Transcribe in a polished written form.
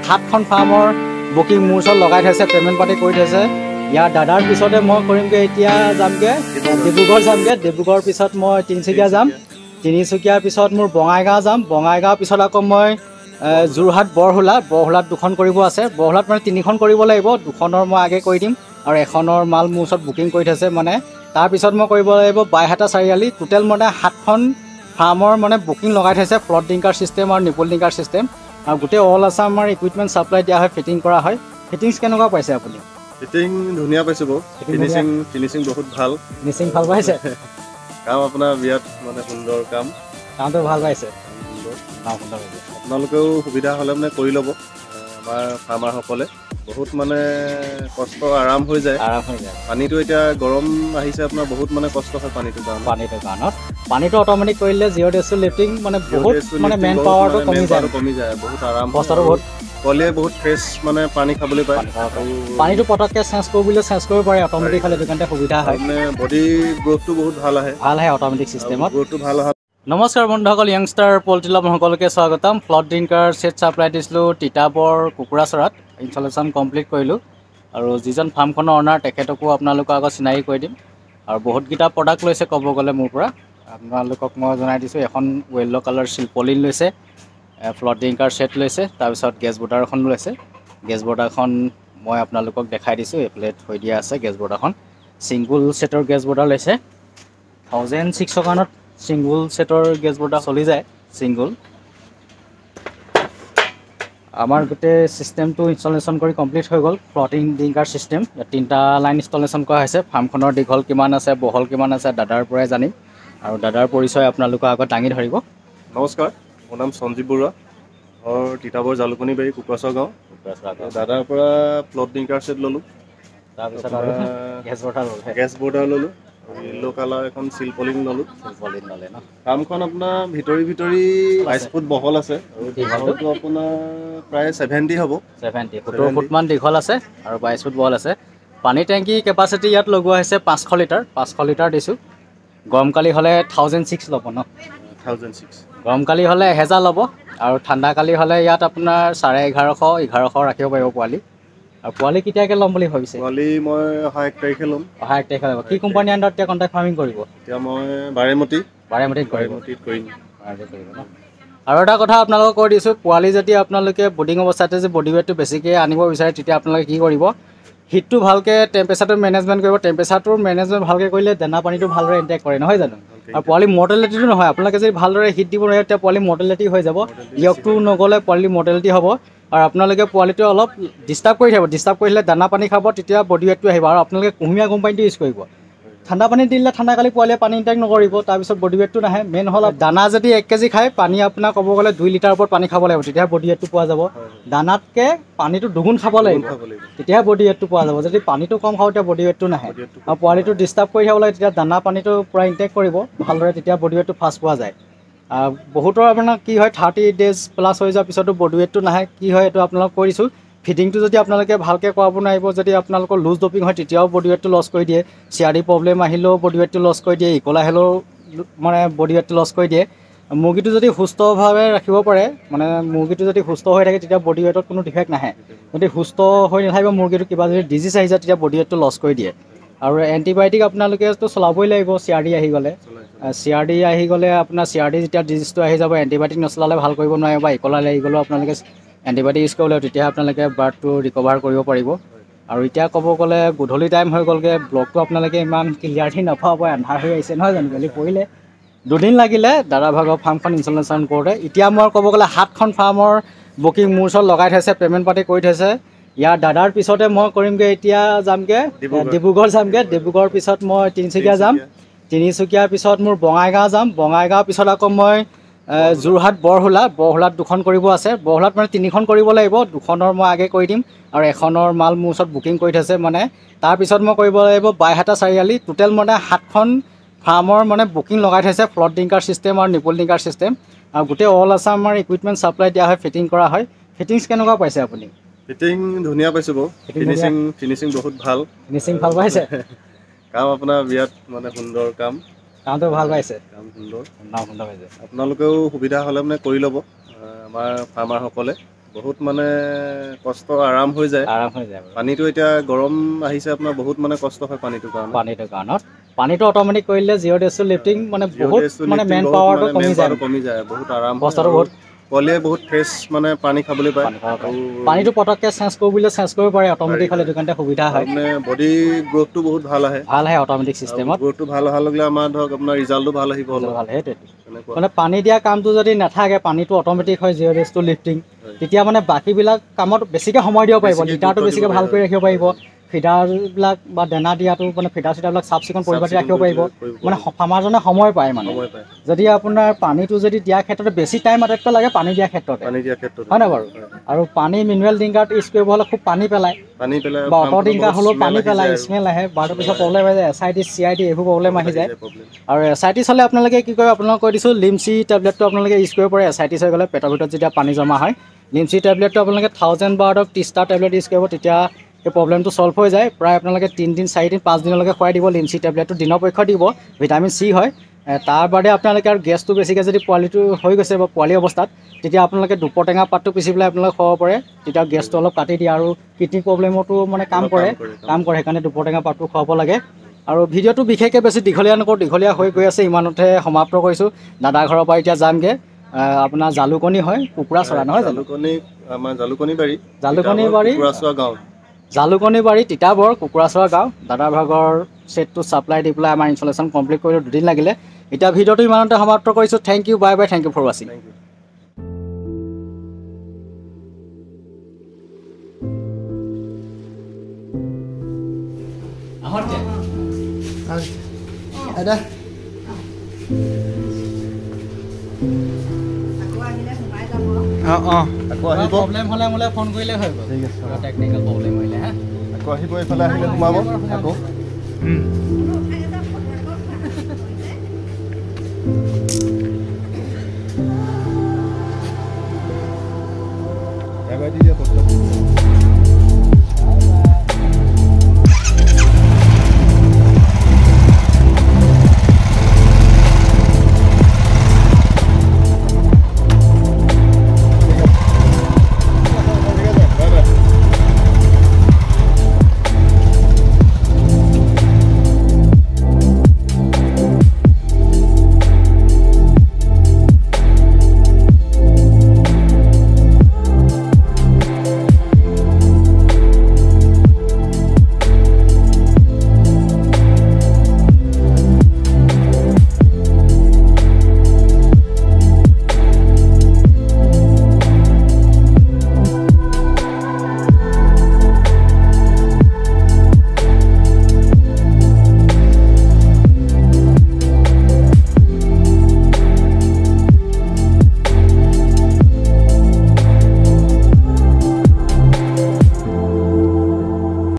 7খন ফাৰ্মৰ বুকিং মোৰ ওচৰত লগাই থৈছে, পে'মেণ্ট পাতি কৰি থৈছে। ইয়াৰ দাদাৰ পিছতে মই কৰিমগৈ, এতিয়া যামগৈ ডিব্ৰুগড় যামগৈ। ডিব্ৰুগড়ৰ পিছত মই তিনিচুকীয়া যাম, তিনিচুকীয়াৰ পিছত মোৰ বঙাইগাঁও যাম, বঙাইগাঁৱৰ পিছত আকৌ মই যোৰহাট বৰহোলাত 2খন কৰিব আছে। বৰহোলাত মানে 3খন কৰিব লাগিব, 2খনৰ মই আগে কৰি দিম আৰু 1খনৰ মাল মোৰ ওচৰত বুকিং কৰি থৈছে। মানে তাৰপিছত মই কৰিব লাগিব বাইহাটা চাৰিআলি। টোটেল মানে 7খন ফাৰ্মৰ মানে বুকিং লগাই থৈছে, ফ্লট ড্ৰিংকাৰ ছিষ্টেম আৰু নিপল ড্ৰিংকাৰ ছিষ্টেম। আৰু গোটেই অল আছাম আমাৰ ইকুইপমেণ্ট ছাপ্লাই দিয়া হয়, ফিটিং কৰা হয়। ফিটিংছ কেনেকুৱা পাইছে আপুনি? ফিটিং ধুনীয়া পাইছোঁ বাৰু, ফিনিচিং বহুত ভাল। ফিনিচিং ভাল পাইছে? কাম আপোনাৰ বিৰাট মানে সুন্দৰ কামটো ভাল পাইছে। আপোনালোকেও সুবিধা হ'লে মানে কৰি ল'ব। আমাৰ ফাৰ্মাৰসকলে বহুত মানে কষ্ট আৰাম হৈ যায়। পানীটো এতিয়া গৰম আহিছে, আপোনাৰ বহুত মানে কষ্ট হয় পানীটোৰ কাৰণত। পানীটো অট'মেটিক কৰিলে 0 ডেজ লিফ্টিং মানে বহুত মানে মেন পাৱাৰটো কমি যায়, বহুত আৰাম কষ্টটো বহুত। পোৱালিয়ে বহুত ফ্ৰেছ মানে পানী খাবলৈ পায়। পানীটো পটককৈ চেঞ্জ কৰিব পাৰে অট'মেটিক হ'লে, সেইটো কাৰণে সুবিধা হয়। মানে বডি গ্ৰ'থটো বহুত ভাল আহে অট'মেটিক ছিষ্টেমত। গ্ৰ'থটো ভাল আহে। নমস্কাৰ বন্ধুসকল, য়ংষ্টাৰ পল্ট্ৰি লাভ সকলোকে স্বাগতম। ফ্লট ড্ৰিংকাৰ ছেট ছাপ্লাই দিছিলোঁ তিতাবৰ কুকুৰাচৰাত, ইনষ্টলেশ্যন কমপ্লিট কৰিলোঁ। আৰু যিজন ফাৰ্মখনৰ অনাৰ তেখেতকো আপোনালোকৰ আগত চিনাকি কৰি দিম। আৰু বহুতকেইটা প্ৰডাক্ট লৈছে ক'ব গ'লে মোৰ পৰা, আপোনালোকক মই জনাই দিছোঁ। এখন য়েল্ল' কালাৰ চিলপলিন লৈছে, ফ্লট ড্ৰিংকাৰ ছেট লৈছে, তাৰপিছত গেছ বৰ্ডাৰ এখন লৈছে। গেছ বৰ্ডাৰখন মই আপোনালোকক দেখাই দিছোঁ, এইফালে থৈ দিয়া আছে গেছ বৰ্ডাৰখন। ছিংগুল ছেটৰ গেছ বৰ্ডাৰ লৈছে, 1006 মানত ছিংগুল ছেটৰ গেছ বৰ্ডাৰ চলি যায়। ছিংগুল আমাৰ গোটেই ছিষ্টেমটো ইনষ্টলেশ্যন কৰি কমপ্লিট হৈ গ'ল। ফ্লটিং ড্ৰিংকাৰ ছিষ্টেম 3টা লাইন ইনষ্টলেশ্যন কৰা হৈছে। ফাৰ্মখনৰ দীঘল কিমান আছে, বহল কিমান আছে, দাদাৰ পৰাই জানিম। আৰু দাদাৰ পৰিচয় আপোনালোকৰ আগত দাঙি ধৰিব। নমস্কাৰ, মোৰ নাম সঞ্জীৱ বৰুৱা, ঘৰ তিতাবৰ জালুকনীবাৰী, কুকুৰাচৰ গাঁও। দাদাৰ পৰা ফ্লট ড্ৰিংকাৰ ছেট ল'লোঁ, তাৰপিছত গেছ বৰ্ডাৰ ল'লোঁ, য়েল্ল' কালাৰ এখন চিলপলিন ল'লোঁ। ফাৰ্মখন আপোনাৰ ভিতৰি 22 ফুট বহল আছে আৰু দীঘলটো আপোনাৰ প্ৰায় 70 হ'ব। 70 ফুটমান দীঘল আছে আৰু 22 ফুট বহল আছে। পানী টেংকি কেপাচিটি ইয়াত লগোৱা হৈছে 500 লিটাৰ। 500 লিটাৰ দিছোঁ। গৰমকালি হ'লে 1006 ল'ব ন? 1006। গৰমকালি হ'লে 1000 ল'ব আৰু ঠাণ্ডাকালি হ'লে ইয়াত আপোনাৰ 1150 ৰাখিব পাৰিব পোৱালি। আৰু পোৱালি কেতিয়াকৈ ল'ম বুলি ভাবিছে? পোৱালি মই অহা 1 তাৰিখে ল'ম। ল'ব। কি কোম্পানীৰ আণ্ডাৰত এতিয়া কণ্ট্ৰেক্ট ফাৰ্মিং কৰিব? এতিয়া মই বাৰেমতিত কৰিম। আৰু এটা কথা আপোনালোকক কৈ দিছোঁ, পোৱালি যদি আপোনালোকে বৰ্ডিং অৱস্থাতে যে বডি ৱেইটটো বেছিকৈ আনিব বিচাৰে, তেতিয়া আপোনালোকে কি কৰিব, হিটটো ভালকৈ টেম্পাৰেচাৰটো মেনেজমেণ্ট কৰিব। টেম্পাৰেচাৰটো মেনেজমেণ্ট ভালকৈ কৰিলে দানা পানীটো ভালদৰে ইনটেক কৰে, নহয় জানো? আৰু পোৱালি মৰ্টেলিটিটো নহয়, আপোনালোকে যদি ভালদৰে হিট দিব নোৱাৰে তেতিয়া পোৱালি মৰ্টেলিটি হৈ যাব। য়কটো নগ'লে পোৱালি মৰ্টেলিটি হ'ব। আৰু আপোনালোকে পোৱালিটো অলপ ডিষ্টাৰ্ব কৰি থাকিব। ডিষ্টাৰ্ব কৰিলে দানা পানী খাব, তেতিয়া বডি ৱেইটটো আহিব। আৰু আপোনালোকে কুহুমীয়া কোম্পানীটো ইউজ কৰিব। ঠাণ্ডা পানী দিলে ঠাণ্ডাকালি পোৱালিয়ে পানী ইনটেক নকৰিব, তাৰপিছত বডি ৱেইটটো নাহে। মেইন হ'ল দানা যদি 1 কেজি খায়, পানী আপোনাৰ ক'ব গ'লে 2 লিটাৰ ওপৰত পানী খাব লাগিব, তেতিয়াহে বডি ৱেইটটো পোৱা যাব। দানাতকৈ পানীটো দুগুণ খাব লাগিব, তেতিয়াহে বডি ৱেইটটো পোৱা যাব। যদি পানীটো কম খাওঁ তেতিয়া বডি ৱেইটটো নাহে। আৰু পোৱালিটো ডিষ্টাৰ্ব কৰি থাকিব লাগে, তেতিয়া দানা পানীটো পূৰা ইনটেক কৰিব ভালদৰে, তেতিয়া বডি ৱেইটটো ফাষ্ট পোৱা যায়। বহুতৰ আপোনাৰ কি হয় 30 ডেজ প্লাছ হৈ যোৱাৰ পিছতো বডি ৱেইটটো নাহে। কি হয় এইটো আপোনালোকক কৈ দিছোঁ। ফিডিংটো যদি আপোনালোকে ভালকৈ কৰাব নোৱাৰিব, যদি আপোনালোকৰ লুজ ডপিং হয়, তেতিয়াও বডি ৱেইটটো লছ কৰি দিয়ে। CRD প্ৰব্লেম আহিলেও বডি ৱেইটটো লছ কৰি দিয়ে, ইকলা আহিলেও মানে বডি ৱেইটটো লছ কৰি দিয়ে। মুৰ্গীটো যদি সুস্থভাৱে ৰাখিব পাৰে, মানে মুৰ্গীটো যদি সুস্থ হৈ থাকে, তেতিয়া বডি ৱেইটত কোনো ডিফেক্ট নাহে। যদি সুস্থ হৈ নাথাকিব মুৰ্গীটো, কিবা যদি ডিজিজ আহি যায়, তেতিয়া বডি ৱেইটটো লছ কৰি দিয়ে। আৰু এণ্টিবায়'টিক আপোনালোকেতো চলাবই লাগিব। CRD আহি গ'লে আপোনাৰ CRD যেতিয়া ডিজিজটো আহি যাব, এণ্টিবায়'টিক নচলালে ভাল কৰিব নোৱাৰিব। বা ইকলা আহি গ'লেও আপোনালোকে এণ্টিবায়'টিক ইউজ কৰিব লাগিব, তেতিয়াহে আপোনালোকে বাৰ্ডটো ৰিকভাৰ কৰিব পাৰিব। আৰু এতিয়া ক'ব গ'লে গধূলি টাইম হৈ গ'লগৈ, ব্লগটো আপোনালোকে ইমান ক্লিয়াৰলি নাপাব, এন্ধাৰ হৈ আহিছে, নহয় জানো? বেলি পৰিলে। 2 দিন লাগিলে দাদা ভাগৰ ফাৰ্মখন ইনষ্টলেশ্যন কৰোঁতে। এতিয়া মই ক'ব গ'লে 7খন ফাৰ্মৰ বুকিং মোৰ ওচৰত লগাই থৈছে, পে'মেণ্ট পাতি কৰি থৈছে। ইয়াৰ দাদাৰ পিছতে মই কৰিমগৈ, এতিয়া যামগৈ ডিব্ৰুগড় যামগৈ। ডিব্ৰুগড়ৰ পিছত মই তিনিচুকীয়া যাম, তিনিচুকীয়াৰ পিছত মোৰ বঙাইগাঁও যাম, বঙাইগাঁৱৰ পিছত আকৌ মই যোৰহাট বৰহোলাত 2খন কৰিব আছে। বৰহোলাত মানে 3খন কৰিব লাগিব, 2খনৰ মই আগে কৰি দিম আৰু 1খনৰ মাল মোৰ ওচৰত বুকিং কৰি থৈছে। মানে তাৰপিছত মই কৰিব লাগিব বাইহাটা চাৰিআলি। টোটেল মানে 7খন ফাৰ্মৰ মানে বুকিং লগাই থৈছে, ফ্লট ড্ৰিংকাৰ ছিষ্টেম আৰু নিপল ড্ৰিংকাৰ ছিষ্টেম। আৰু গোটেই অল আছাম আমাৰ ইকুইপমেণ্ট ছাপ্লাই দিয়া হয়, ফিটিং কৰা হয়। ফিটিংছ কেনেকুৱা পাইছে আপুনি? ফিটিং ধুনীয়া পাইছোঁ বাৰু, ফিনিচিং বহুত ভাল। ফিনিচিং ভাল পাইছে? কাম আপোনাৰ বিৰাট মানে সুন্দৰ কামটো ভাল পাইছে? কাম সুন্দৰ পাইছে। আপোনালোকেও সুবিধা হ'লে মানে কৰি ল'ব, আমাৰ ফাৰ্মাৰসকলে। বহুত মানে কষ্ট আৰাম হৈ যায় আৰাম হৈ যায় পানীটো এতিয়া গৰম আহিছে আপোনাৰ বহুত মানে কষ্ট হয় পানীটোৰ কাৰণত পানীটো অট'মেটিক কৰিলে 0 ডেজ টু লিফটিং মানে বহুত মানে মেন পাৱাৰটো কমি যায় বহুত আৰাম বস্তুটো বহুত পোৱালিয়ে বহুত ফ্ৰেছ মানে পানী খাবলৈ পায় পানীটো পটককৈ চেঞ্জ কৰিবলৈ চেঞ্জ কৰিব পাৰে অট'মেটিক হ'লে এইটো কাৰণে সুবিধা হয় মানে বডি গ্ৰোথটো বহুত ভাল আহে অট'মেটিক চিষ্টেমত গ্ৰোথটো ভাল অহাৰ লগে লগে আমাৰ ধৰক আপোনাৰ ৰিজাল্টটো ভাল আহিব ভাল মানে পানী দিয়া কামটো যদি নাথাকে পানীটো অট'মেটিক হয় 0 ডেজ টু লিফটিং তেতিয়া মানে বাকীবিলাক কামত বেছিকৈ সময় দিব পাৰিব লিটাৰটো বেছিকৈ ভাল কৰি ৰাখিব পাৰিব ফিডাৰবিলাক বা দানা দিয়াটো মানে ফিডাৰ চিডাৰবিলাক চাফ চিকুণ পৰিপাতি ৰাখিব পাৰিব মানে ফাৰ্মাৰজনে সময় পায় মানে যদি আপোনাৰ পানীটো যদি দিয়াৰ ক্ষেত্ৰতে বেছি টাইম আটাইতকৈ লাগে পানী দিয়াৰ ক্ষেত্ৰতে হয় নাই বাৰু আৰু পানী মিনাৰেল ড্ৰিংকাৰত ইউজ কৰিব হ'লে খুব পানী পেলায় বা অট' ড্ৰিংকাৰ হ'লেও পানী পেলায় স্মেল আহে বাৰটো পিছত প্ৰব্লেম হৈ যায় SIT CIT এইবোৰ প্ৰব্লেম আহি যায় আৰু SIT হ'লে আপোনালোকে কি কৰিব আপোনালোকক কৈ দিছোঁ লিমচি টেবলেটটো আপোনালোকে ইউজ কৰিব পাৰে SIT হৈ গ'লে পেটৰ ভিতৰত যেতিয়া পানী জমা হয় লিমচি টেবলেটটো আপোনালোকে 1000 বাৰডক 30টা টেবলেট ইউজ কৰিব তেতিয়া এই প্ৰব্লেমটো ছল্ভ হৈ যায় প্ৰায় আপোনালোকে 3 দিন 4 দিন 5 দিনলৈকে খুৱাই দিব লিমচি টেবলেটটো দিনৰ পক্ষত দিব ভিটামিন C হয় তাৰ বাদে আপোনালোকে আৰু গেছটো বেছিকৈ যদি পোৱালিটো হৈ গৈছে বা পোৱালি অৱস্থাত তেতিয়া আপোনালোকে দুপৰটেঙা পাতটো পিচি পেলাই আপোনালোকে খুৱাব পাৰে তেতিয়া গেছটো অলপ কাটি দিয়ে আৰু কিডনি প্ৰব্লেমতো মানে কাম কৰে সেইকাৰণে দুপৰটেঙা পাতটো খুৱাব লাগে আৰু ভিডিঅ'টো বিশেষকৈ বেছি দীঘলীয়া নকৰোঁ দীঘলীয়া হৈ গৈ আছে ইমানতে সমাপ্ত কৰিছোঁ দাদা ঘৰৰ পৰা এতিয়া যামগৈ আপোনাৰ জালুকনী হয় কুকুৰা চৰা নহয় জালুকনী বাৰী তিতাবৰ কুকুৰাচৰা গাঁও দাদাৰ ভাগৰ ছেটটো ছাপ্লাই দি পেলাই আমাৰ ইনষ্টলেশ্যন কমপ্লিট কৰিলোঁ 2 দিন লাগিলে এতিয়া ভিডিঅ'টো ইমানতে সমাপ্ত কৰিছোঁ thank you bye bye thank you for ৱাচিং প্ৰব্লেম হ'লে মোলৈ ফোন কৰিলে হৈ গ'ল ঠিক আছে টেকনিকেল প্ৰব্লেম হ'লে আকৌ আহিব এইফালে আহিলে সোমাব আকৌ